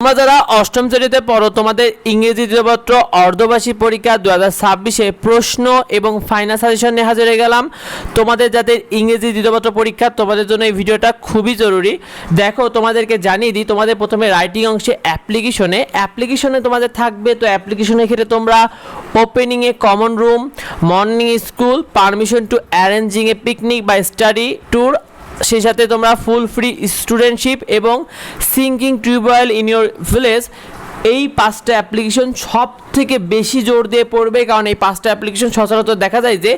তোমরা যারা অষ্টম শ্রেণীতে পড়ো তোমাদের ইংরেজি দ্বিতীয়পত্র অর্ধবার্ষিক পরীক্ষা 2026-এ প্রশ্ন এবং ফাইনাল সাজেশন নিয়ে হাজির হয়ে গেলাম। তোমাদের যাদের ইংরেজি দ্বিতীয়পত্র পরীক্ষা তোমাদের জন্য এই ভিডিওটা খুবই জরুরি। দেখো তোমাদেরকে জানিয়ে দিই, তোমাদের প্রথমে রাইটিং অংশে অ্যাপ্লিকেশনে তোমাদের থাকবে। তো অ্যাপ্লিকেশনের ক্ষেত্রে তোমরা opening a common room, morning school, permission to arranging a picnic বা স্টাডি ট্যুর, সেই সাথে তোমরা ফুল ফ্রি স্টুডেন্টশিপ এবং sinking tubewell in your village, এই পাঁচটা অ্যাপ্লিকেশন সব থেকে বেশি জোর দিয়ে পড়বে। কারণ এই পাঁচটা অ্যাপ্লিকেশন সচরাচর দেখা যায় যে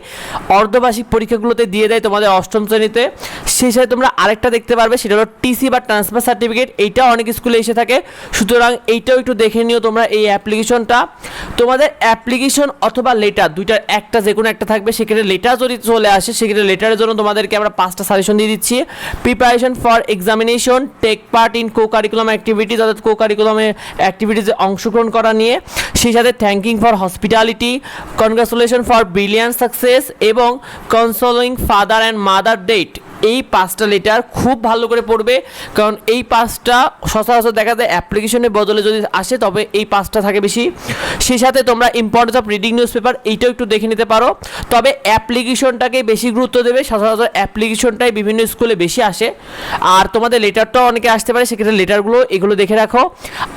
অর্ধবার্ষিক পরীক্ষাগুলোতে দিয়ে দেয় তোমাদের অষ্টম শ্রেণীতে। সেই সাথে তোমরা আরেকটা দেখতে পারবে, সেটা হলো টিসি বা ট্রান্সফার সার্টিফিকেট। এইটাও অনেক স্কুলে এসে থাকে, সুতরাং এইটাও একটু দেখে নিও তোমরা। এই অ্যাপ্লিকেশনটা তোমাদের অ্যাপ্লিকেশন অথবা লেটার দুইটার একটা যে কোনো একটা থাকবে। সেক্ষেত্রে লেটার যদি চলে আসে সেক্ষেত্রে লেটারের জন্য তোমাদেরকে আমরা পাঁচটা সাজেশন দিয়ে দিচ্ছি। Preparation for examination, take part in co curriculum activities, অর্থাৎ কো কারিকুলামে অ্যাক্টিভিটিজে অংশগ্রহণ করা নিয়ে। সেই সাথে thanking for hospitality, congratulation for brilliant success এবং consoling father and mother death. এই পাঁচটা লেটার খুব ভালো করে পড়বে, কারণ এই পাঁচটা সচরাচর দেখা যায় অ্যাপ্লিকেশনের বদলে যদি আসে তবে এই পাঁচটা থাকে বেশি। সেই সাথে তোমরা importance of reading news paper, এইটাও একটু দেখে নিতে পারো। তবে অ্যাপ্লিকেশনটাকে বেশি গুরুত্ব দেবে, সচরাচর অ্যাপ্লিকেশনটাই বিভিন্ন স্কুলে বেশি আসে। আর তোমাদের লেটারটাও অনেকে আসতে পারে, সেক্ষেত্রে লেটারগুলো এগুলো দেখে রাখো।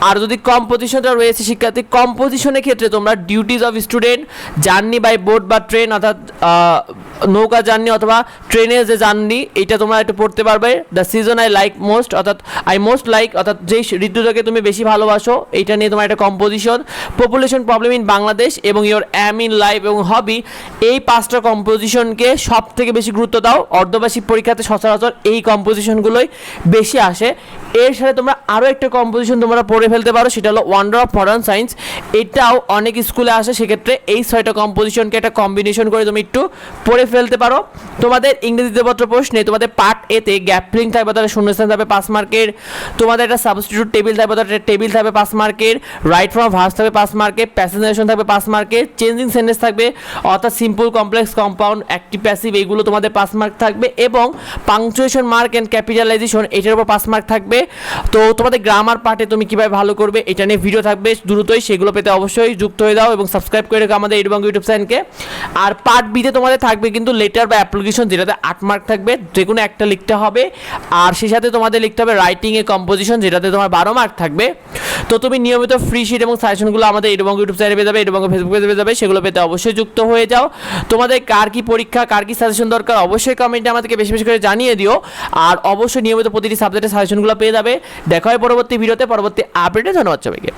আর যদি কম্পোজিশনটা রয়েছে শিক্ষার্থী, কম্পোজিশনের ক্ষেত্রে তোমরা duties of student, journey by boat বা ট্রেন, অর্থাৎ নৌকা জার্নি অথবা ট্রেনের যে জার্নি, এইটা তোমরা একটু পড়তে পারবে। The season I like most, অর্থাৎ আই মোস্ট লাইক, অর্থাৎ যেই ঋতুটাকে তুমি বেশি ভালোবাসো, এইটা নিয়ে তোমার একটা composition. Population problem in Bangladesh এবং ইওর অ্যাম ইন লাইফ এবং হবি, এই পাঁচটা কম্পোজিশনকে সব থেকে বেশি গুরুত্ব দাও। অর্ধবার্ষিক পরীক্ষাতে সচরাচর এই কম্পোজিশনগুলোই বেশি আসে। এর সাথে তোমরা আরও একটা কম্পোজিশন তোমরা পড়ে ফেলতে পারো, সেটা হলো ওয়ান্ডার অফ মডার্ন সায়েন্স। এটাও অনেক স্কুলে আসে, সেক্ষেত্রে এই ছয়টা কম্পোজিশনকে একটা কম্বিনেশন করে তুমি একটু পড়ে ফেলতে পারো। তোমাদের ইংরেজি দ্বিতীয়পত্র প্রশ্নে তোমাদের পার্ট এতে গ্যাপ ফিলিং থাকবে, তাহলে শূন্যস্থান থাকবে 5 মার্কের। তোমাদের একটা সাবস্টিটিউট টেবিল থাকবে, তাহলে টেবিল থাকবে 5 মার্কের। রাইট ফ্রম ভার্বস থাকবে 5 মার্কের। প্যাসেঞ্জারেশন থাকবে 5 মার্কের। চেঞ্জিং সেন্টেন্স থাকবে, অর্থাৎ simple, complex, compound, active, passive, এইগুলো তোমাদের 5 মার্ক থাকবে। এবং পাংচুয়েশন মার্ক অ্যান্ড ক্যাপিটালাইজেশন, এটার উপর 5 মার্ক থাকবে। তো তোমাদের গ্রামার পার্টে তুমি কীভাবে ভালো করবে এটা নিয়ে ভিডিও থাকবে দ্রুতই, সেগুলো পেতে অবশ্যই যুক্ত হয়ে দাও এবং সাবস্ক্রাইব করে রেখো আমাদের এডুবং ইউটিউব চ্যানেলকে। আর পার্ট বিতে তোমাদের থাকবে কিন্তু লেটার বা অ্যাপ্লিকেশন, যেটাতে 8 মার্ক থাকবে, যে কোনো একটা লিখতে হবে। আর সেই সাথে তোমাদের লিখতে হবে রাইটিংয়ে কম্পোজিশন, যেটাতে তোমার 12 মার্ক থাকবে। তো তুমি নিয়মিত ফ্রি শিট এবং সাজেশনগুলো আমাদের এডুবং ইউটিউব চ্যানেলে পেয়ে যাবে, এডুবং ফেসবুক পেজে পেয়ে যাবে, সেগুলো পেতে অবশ্যই যুক্ত হয়ে যাও। তোমাদের কার কি পরীক্ষা, কার কি সাজেশন দরকার অবশ্যই কমেন্টে আমাদেরকে বেশি বেশি করে জানিয়ে দিও। আর অবশ্যই নিয়মিত প্রতিটি সাবজেক্টের সাজেশনগুলো পেয়ে যাবে। দেখা হয় পরবর্তী ভিডিওতে, পরবর্তী আপডেটে। ধন্যবাদ সবাইকে।